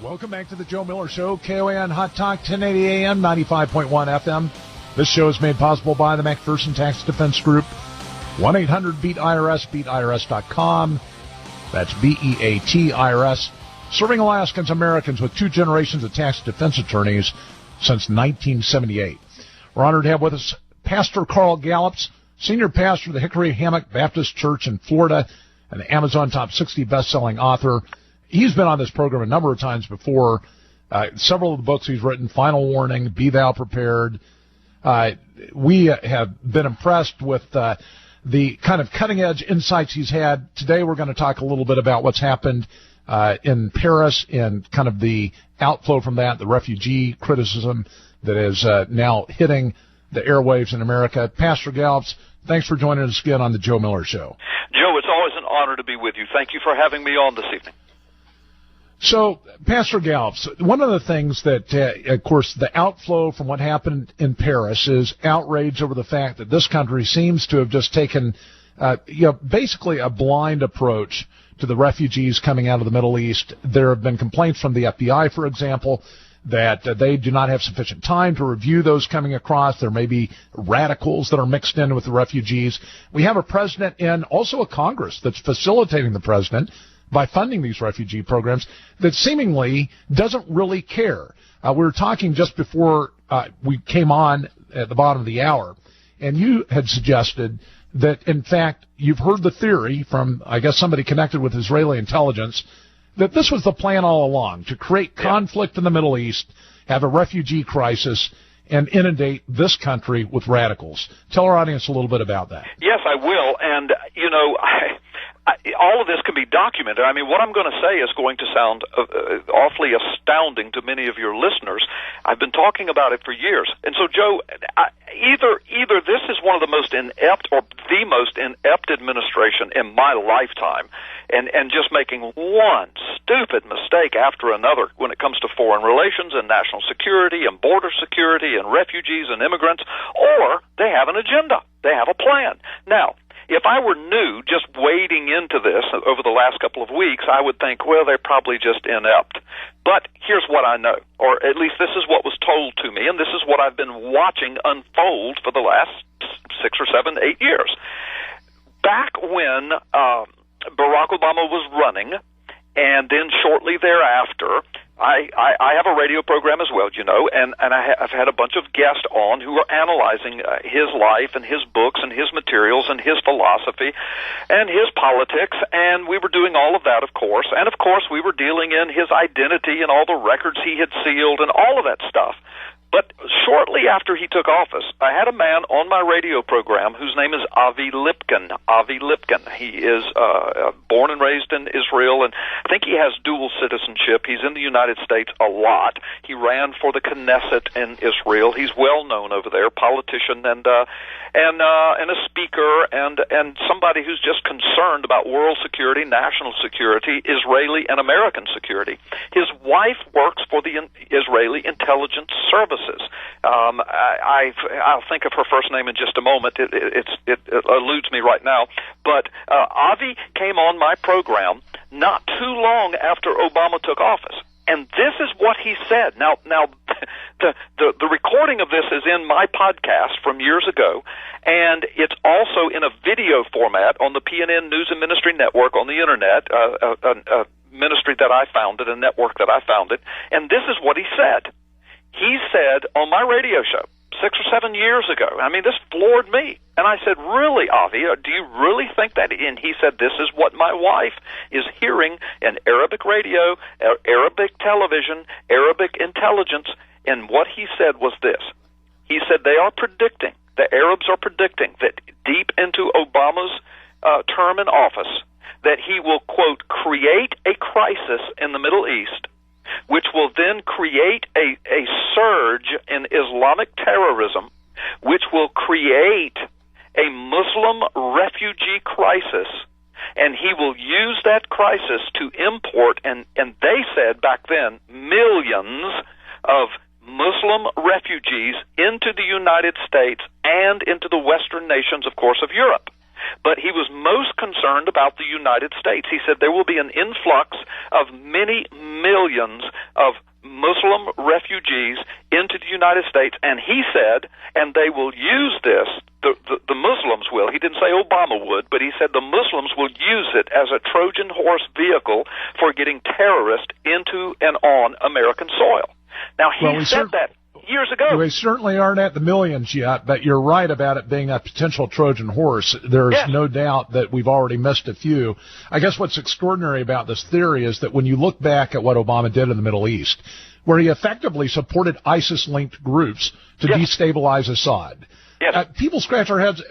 Welcome back to the Joe Miller Show, KOAN Hot Talk, 1080 AM, 95.1 FM. This show is made possible by the McPherson Tax Defense Group. 1-800-BEAT-IRS, BeatIRS.com. That's BEAT-IRS. Serving Alaskans, Americans with 2 generations of tax defense attorneys since 1978. We're honored to have with us Pastor Carl Gallups, senior pastor of the Hickory Hammock Baptist Church in Florida, an Amazon Top 60 best-selling author. He's been on this program a number of times before. Several of the books he's written, Final Warning, Be Thou Prepared. We have been impressed with the kind of cutting-edge insights he's had. Today we're going to talk a little bit about what's happened in Paris and kind of the outflow from that, the refugee criticism that is now hitting the airwaves in America. Pastor Gallups, thanks for joining us again on the Joe Miller Show. Joe, it's always an honor to be with you. Thank you for having me on this evening. So, Pastor Gallups, one of the things that, of course, the outflow from what happened in Paris is outrage over the fact that this country seems to have just taken, basically a blind approach to the refugees coming out of the Middle East. There have been complaints from the FBI, for example, that they do not have sufficient time to review those coming across. There may be radicals that are mixed in with the refugees. We have a president and also a Congress that's facilitating the president by funding these refugee programs that seemingly doesn't really care. We were talking just before we came on at the bottom of the hour, and you had suggested that, in fact, you've heard the theory from, I guess, somebody connected with Israeli intelligence that this was the plan all along, to create conflict in the Middle East, have a refugee crisis, and inundate this country with radicals. Tell our audience a little bit about that. Yes, I will. And, all of this can be documented. I mean, what I'm going to say is going to sound awfully astounding to many of your listeners. I've been talking about it for years. And so, Joe, either this is one of the most inept or the most inept administration in my lifetime, and just making one stupid mistake after another when it comes to foreign relations and national security and border security and refugees and immigrants, or they have an agenda. They have a plan. Now, if I were new, just wading into this over the last couple of weeks, I would think, well, they're probably just inept. But here's what I know, or at least this is what was told to me, and this is what I've been watching unfold for the last 6 or 7, 8 years. Back when Barack Obama was running, and then shortly thereafter, I have a radio program as well, and I've had a bunch of guests on who are analyzing his life and his books and his materials and his philosophy and his politics, and we were doing all of that, of course, and of course we were dealing in his identity and all the records he had sealed and all of that stuff. But shortly after he took office, I had a man on my radio program whose name is Avi Lipkin. Avi Lipkin. He is born and raised in Israel, and I think he has dual citizenship. He's in the United States a lot. He ran for the Knesset in Israel. He's well known over there, politician and a speaker and somebody who's just concerned about world security, national security, Israeli and American security. His wife works for the Israeli Intelligence Services. I'll think of her first name in just a moment. It eludes me right now. But Avi came on my program not too long after Obama took office. And this is what he said. Now, the recording of this is in my podcast from years ago, and it's also in a video format on the PNN News and Ministry Network on the Internet, a ministry that I founded, a network that I founded. And this is what he said. He said on my radio show 6 or 7 years ago, I mean, this floored me. And I said, really, Avi, do you really think that? And he said, this is what my wife is hearing in Arabic radio, Arabic television, Arabic intelligence. And what he said was this. He said they are predicting, the Arabs are predicting that deep into Obama's term in office, that he will, quote, create a crisis in the Middle East, which will then create a surge in Islamic terrorism, which will create a Muslim refugee crisis, and he will use that crisis to import, and they said back then, millions of Muslim refugees into the United States and into the Western nations, of course, of Europe. But he was most concerned about the United States. He said there will be an influx of many millions of Muslim refugees into the United States, and he said, and they will use this, the Muslims will, he didn't say Obama would, but he said the Muslims will use it as a Trojan horse vehicle for getting terrorists into and on American soil. Now, he said that years ago. We certainly aren't at the millions yet, but you're right about it being a potential Trojan horse. There's no doubt that we've already missed a few. I guess what's extraordinary about this theory is that when you look back at what Obama did in the Middle East, where he effectively supported ISIS-linked groups to destabilize Assad, people scratch their heads.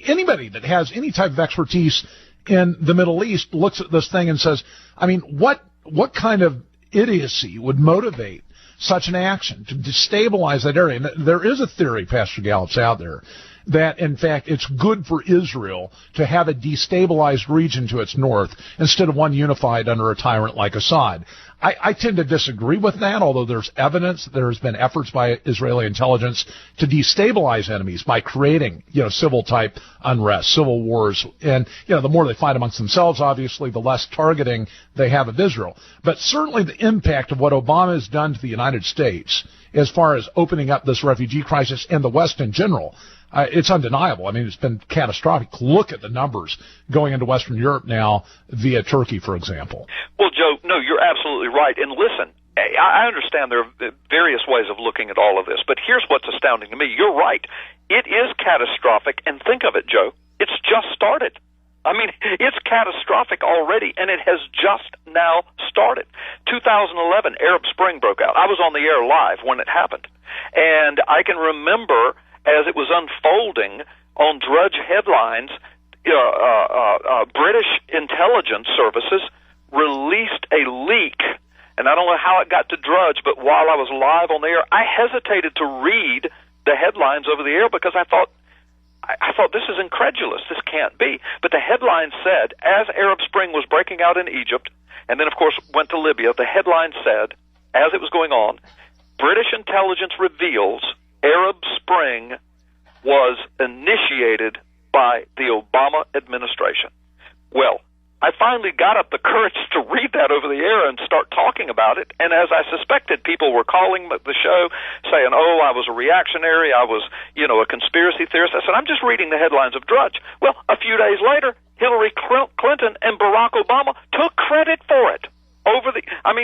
Anybody that has any type of expertise in the Middle East looks at this thing and says, I mean, what kind of idiocy would motivate such an action to destabilize that area? And there is a theory, Pastor Gallups, out there that, in fact, it's good for Israel to have a destabilized region to its north instead of one unified under a tyrant like Assad. I tend to disagree with that, although there's evidence that there has been efforts by Israeli intelligence to destabilize enemies by creating, civil-type unrest, civil wars. And, the more they fight amongst themselves, obviously, the less targeting they have of Israel. But certainly the impact of what Obama has done to the United States as far as opening up this refugee crisis and the West in general, it's undeniable. I mean, it's been catastrophic. Look at the numbers going into Western Europe now via Turkey, for example. Well, Joe, no, you're absolutely right. And listen, I understand there are various ways of looking at all of this, but here's what's astounding to me. You're right. It is catastrophic, and think of it, Joe. It's just started. I mean, it's catastrophic already, and it has just now started. 2011, Arab Spring broke out. I was on the air live when it happened, and I can remember as it was unfolding on Drudge headlines, British intelligence services released a leak, and I don't know how it got to Drudge, but while I was live on the air, I hesitated to read the headlines over the air because I thought this is incredulous. This can't be. But the headline said, as Arab Spring was breaking out in Egypt, and then, of course, went to Libya, the headline said, as it was going on, British intelligence reveals Arab Spring was initiated by the Obama administration. Well, I finally got up the courage to read that over the air and start talking about it, and as I suspected, people were calling the show saying, oh, I was a reactionary, I was, a conspiracy theorist. I said, I'm just reading the headlines of Drudge. Well, a few days later, Hillary Clinton and Barack Obama took credit for it.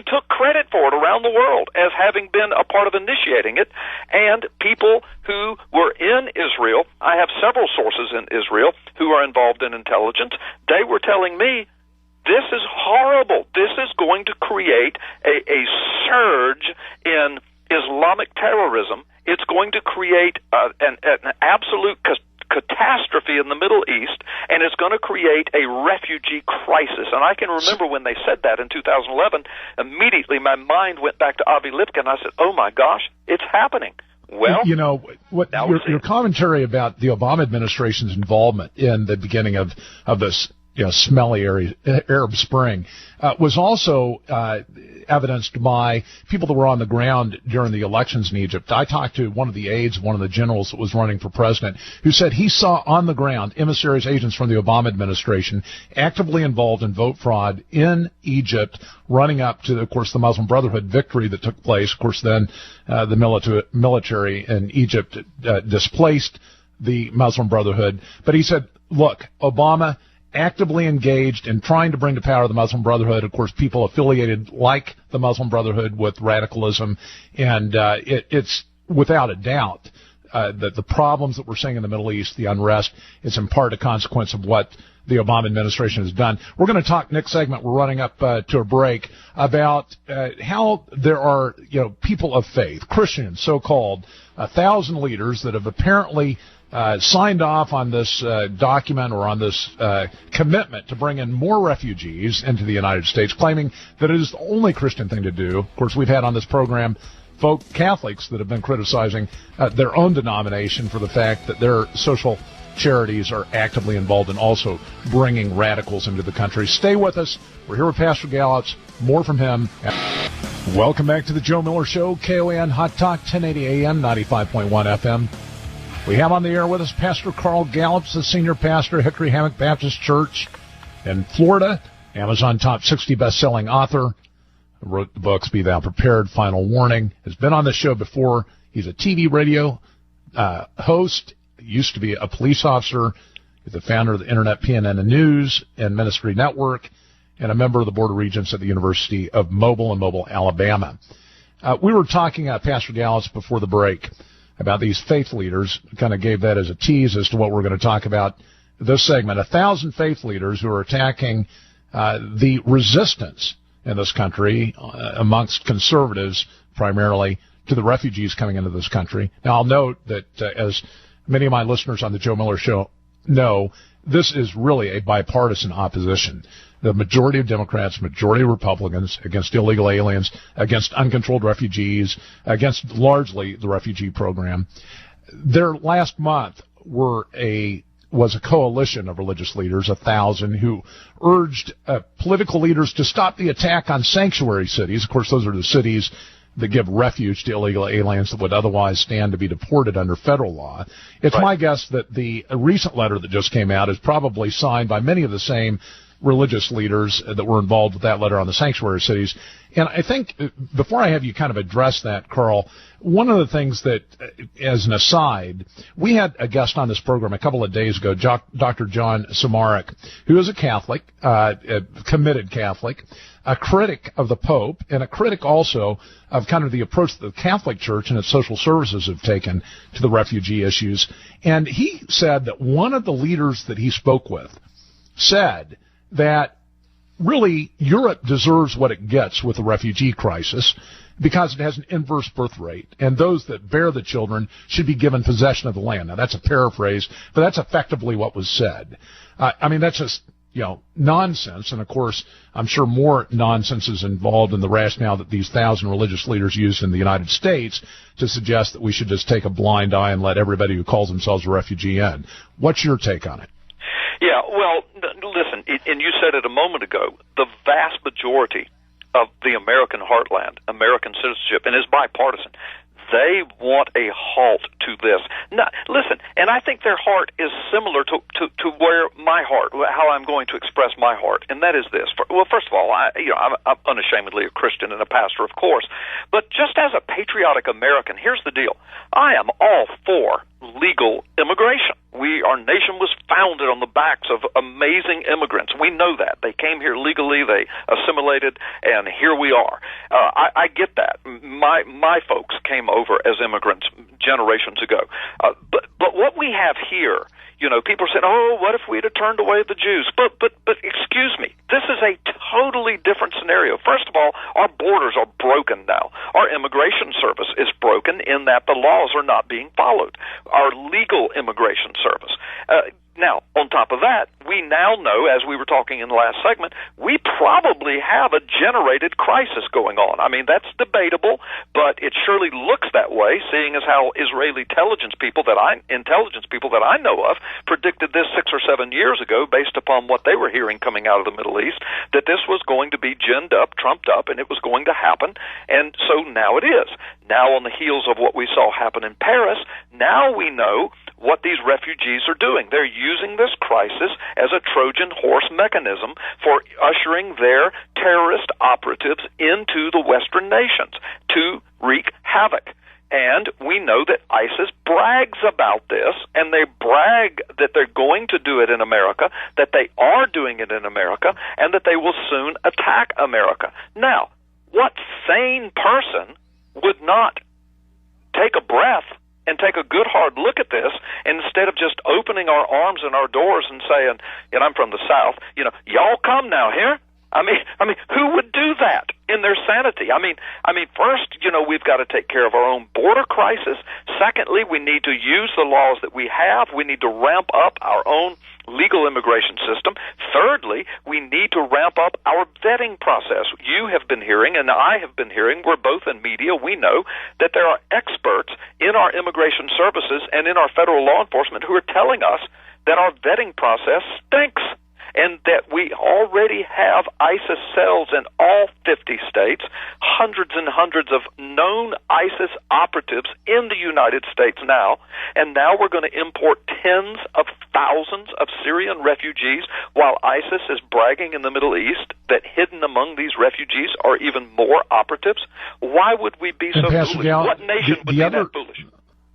Took credit for it around the world as having been a part of initiating it, and people who were in Israel, I have several sources in Israel who are involved in intelligence, they were telling me, this is horrible. This is going to create a surge in Islamic terrorism. It's going to create an absolute catastrophe in the Middle East, and it's going to create a refugee crisis. And I can remember when they said that in 2011, immediately my mind went back to Avi Lipkin. I said, oh my gosh, it's happening. Well, your commentary about the Obama administration's involvement in the beginning of this smelly Arab Spring was also evidenced by people that were on the ground during the elections in Egypt. I talked to one of the aides, one of the generals that was running for president, who said he saw on the ground emissaries, agents from the Obama administration actively involved in vote fraud in Egypt, running up to, of course, the Muslim Brotherhood victory that took place. Of course, then the military in Egypt displaced the Muslim Brotherhood. But he said, look, Obama actively engaged in trying to bring to power the Muslim Brotherhood, of course, people affiliated like the Muslim Brotherhood with radicalism, and it's without a doubt that the problems that we're seeing in the Middle East, the unrest, is in part a consequence of what the Obama administration has done. We're going to talk next segment, we're running up to a break, about how there are people of faith, Christians, so-called, 1,000 leaders that have apparently signed off on this document or on this commitment to bring in more refugees into the United States, claiming that it is the only Christian thing to do. Of course, we've had on this program Catholics that have been criticizing their own denomination for the fact that their social charities are actively involved in also bringing radicals into the country. Stay with us. We're here with Pastor Gallups. More from him. Welcome back to the Joe Miller Show, KOAN Hot Talk, 1080 AM, 95.1 FM. We have on the air with us Pastor Carl Gallups, the senior pastor at Hickory Hammock Baptist Church in Florida, Amazon Top 60 best-selling author, wrote the books Be Thou Prepared, Final Warning, has been on the show before. He's a TV radio host, used to be a police officer. He's the founder of the Internet PNN News and Ministry Network, and a member of the Board of Regents at the University of Mobile in Mobile, Alabama. We were talking, Pastor Gallups, before the break about these faith leaders, kind of gave that as a tease as to what we're going to talk about this segment. 1,000 faith leaders who are attacking the resistance in this country amongst conservatives, primarily, to the refugees coming into this country. Now, I'll note that, as many of my listeners on the Joe Miller Show know, this is really a bipartisan opposition. The majority of Democrats, majority of Republicans against illegal aliens, against uncontrolled refugees, against largely the refugee program. Their last month was a coalition of religious leaders, 1,000, who urged political leaders to stop the attack on sanctuary cities. Of course, those are the cities that give refuge to illegal aliens that would otherwise stand to be deported under federal law. It's my guess that the recent letter that just came out is probably signed by many of the same religious leaders that were involved with that letter on the sanctuary cities. And I think, before I have you kind of address that, Carl, one of the things that, as an aside, we had a guest on this program a couple of days ago, Dr. John Samarik, who is a Catholic, a committed Catholic, a critic of the Pope, and a critic also of kind of the approach that the Catholic Church and its social services have taken to the refugee issues. And he said that one of the leaders that he spoke with said that really Europe deserves what it gets with the refugee crisis because it has an inverse birth rate, and those that bear the children should be given possession of the land. Now, that's a paraphrase, but that's effectively what was said. I mean, that's just, nonsense. And, of course, I'm sure more nonsense is involved in the rationale that these 1,000 religious leaders used in the United States to suggest that we should just take a blind eye and let everybody who calls themselves a refugee in. What's your take on it? Yeah, well, listen, and you said it a moment ago, the vast majority of the American heartland, American citizenship, and is bipartisan, they want a halt to this. Now, listen, and I think their heart is similar to where my heart, how I'm going to express my heart, and that is this. Well, first of all, I'm unashamedly a Christian and a pastor, of course, but just as a patriotic American, here's the deal. I am all for legal immigration. Our nation was founded on the backs of amazing immigrants. We know that. They came here legally, they assimilated, and here we are. I get that. My folks came over as immigrants generations ago. But what we have here, people said, oh, what if we'd have turned away the Jews? But excuse me, this is a totally different scenario. First of all, our borders are broken now. Our immigration service is broken in that the laws are not being followed. Our legal immigration service. Now, on top of that, we now know, as we were talking in the last segment, we probably have a generated crisis going on. I mean, that's debatable, but it surely looks that way, seeing as how Israeli intelligence people that I know of predicted this 6 or 7 years ago, based upon what they were hearing coming out of the Middle East, that this was going to be ginned up, trumped up, and it was going to happen. And so now it is. Now, on the heels of what we saw happen in Paris, now we know what these refugees are doing. They're using this crisis as a Trojan horse mechanism for ushering their terrorist operatives into the Western nations to wreak havoc. And we know that ISIS brags about this, and they brag that they're going to do it in America, that they are doing it in America, and that they will soon attack America. Now, what sane person would not take a breath and take a good hard look at this, instead of just opening our arms and our doors and saying, I'm from the South, y'all come now here? I mean, who would do that in their sanity? I mean, first, we've got to take care of our own border crisis. Secondly, we need to use the laws that we have. We need to ramp up our own legal immigration system. Thirdly, we need to ramp up our vetting process. You have been hearing, and I have been hearing, we're both in media, we know that there are experts in our immigration services and in our federal law enforcement who are telling us that our vetting process stinks. and that we already have ISIS cells in all 50 states, hundreds and hundreds of known ISIS operatives in the United States now, and now we're going to import tens of thousands of Syrian refugees while ISIS is bragging in the Middle East that hidden among these refugees are even more operatives. Why would we be so foolish? What nation would be that foolish?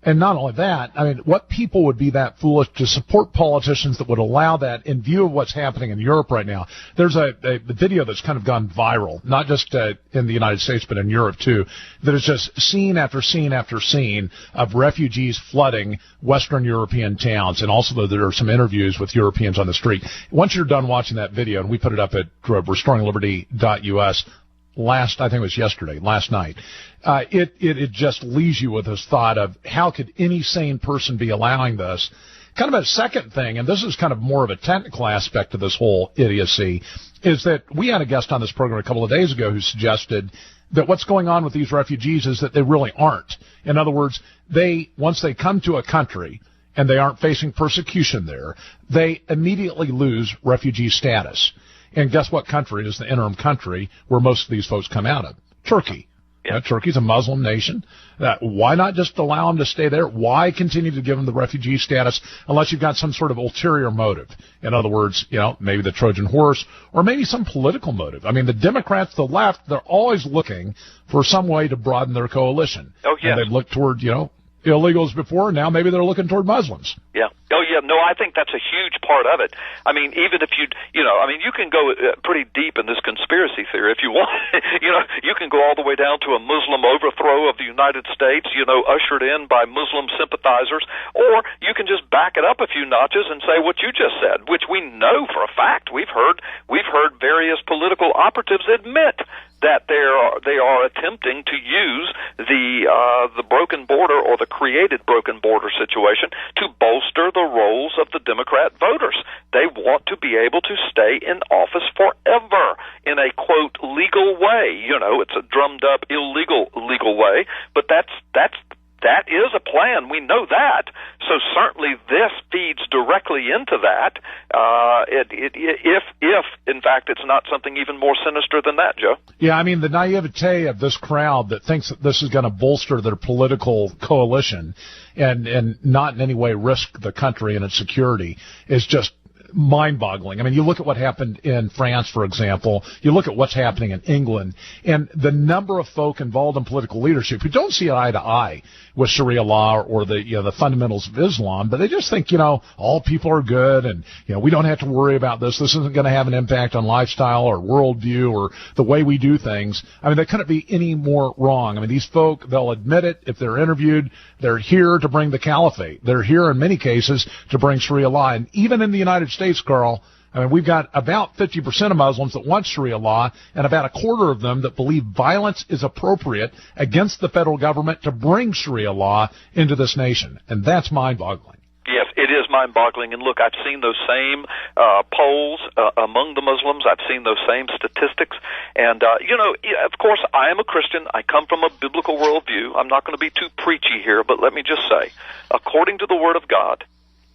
And not only that, I mean, what people would be that foolish to support politicians that would allow that in view of what's happening in Europe right now? There's a video that's kind of gone viral, not just in the United States, but in Europe too, that is just scene after scene after scene of refugees flooding Western European towns. And also there are some interviews with Europeans on the street. Once you're done watching that video, and we put it up at restoringliberty.us, last night, it just leaves you with this thought of how could any sane person be allowing this? Kind of a second thing, and this is kind of more of a technical aspect of this whole idiocy, is that we had a guest on this program a couple of days ago who suggested that what's going on with these refugees is that they really aren't. In other words, once they come to a country and they aren't facing persecution there, they immediately lose refugee status. And guess what country is the interim country where most of these folks come out of? Turkey. Yeah. Turkey's a Muslim nation. Why not just allow them to stay there? Why continue to give them the refugee status unless you've got some sort of ulterior motive? In other words, maybe the Trojan horse or maybe some political motive. I mean, the Democrats, the left, they're always looking for some way to broaden their coalition. Oh, yes. And they've looked toward, illegals before. Now maybe they're looking toward Muslims. Yeah. Oh, yeah. No, I think that's a huge part of it. I mean, even if you can go pretty deep in this conspiracy theory if you want. You can go all the way down to a Muslim overthrow of the United States, ushered in by Muslim sympathizers, or you can just back it up a few notches and say what you just said, which we know for a fact. We've heard various political operatives admit that they are attempting to use the broken border or the created broken border situation to bolster the rolls of the Democrat voters. They want to be able to stay in office forever in a, quote, legal way. It's a drummed up illegal way, but that is a plan. We know that. So certainly this feeds directly into that. If in fact it's not something even more sinister than that, Joe. Yeah, I mean, the naivete of this crowd that thinks that this is going to bolster their political coalition and not in any way risk the country and its security is just mind-boggling. I mean, you look at what happened in France, for example. You look at what's happening in England, and the number of folk involved in political leadership who don't see eye to eye with Sharia law or the fundamentals of Islam, but they just think, all people are good, and we don't have to worry about this. This isn't going to have an impact on lifestyle or worldview or the way we do things. I mean, they couldn't be any more wrong. I mean, these folk, they'll admit it if they're interviewed. They're here to bring the caliphate. They're here in many cases to bring Sharia law, and even in the United States, Carl, I mean, we've got about 50% of Muslims that want Sharia law and about a quarter of them that believe violence is appropriate against the federal government to bring Sharia law into this nation. And that's mind-boggling. Yes, it is mind-boggling. And look, I've seen those same polls among the Muslims. I've seen those same statistics. And, of course, I am a Christian. I come from a biblical worldview. I'm not going to be too preachy here, but let me just say, according to the Word of God,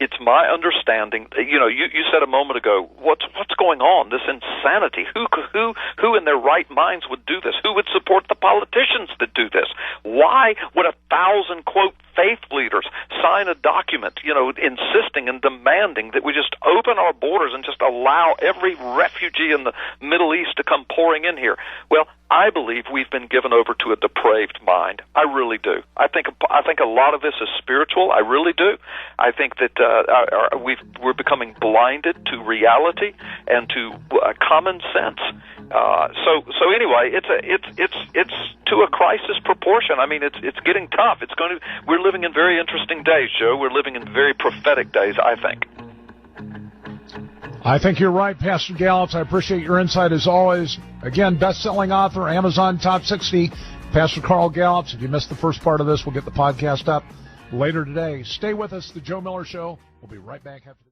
it's my understanding. You said a moment ago, what's going on? This insanity. Who in their right minds would do this? Who would support the politicians that do this? Why would 1,000 quote faith leaders sign a document, insisting and demanding that we just open our borders and just allow every refugee in the Middle East to come pouring in here? Well, I believe we've been given over to a depraved mind. I really do. I think a lot of this is spiritual. I really do. I think that we're becoming blinded to reality and to common sense. So anyway, it's to a crisis proportion. I mean, it's getting tough. We're living in very interesting days, Joe. We're living in very prophetic days, I think. I think you're right, Pastor Gallups. I appreciate your insight as always. Again, best-selling author, Amazon Top 60, Pastor Carl Gallups. If you missed the first part of this, we'll get the podcast up later today. Stay with us, The Joe Miller Show. We'll be right back after this.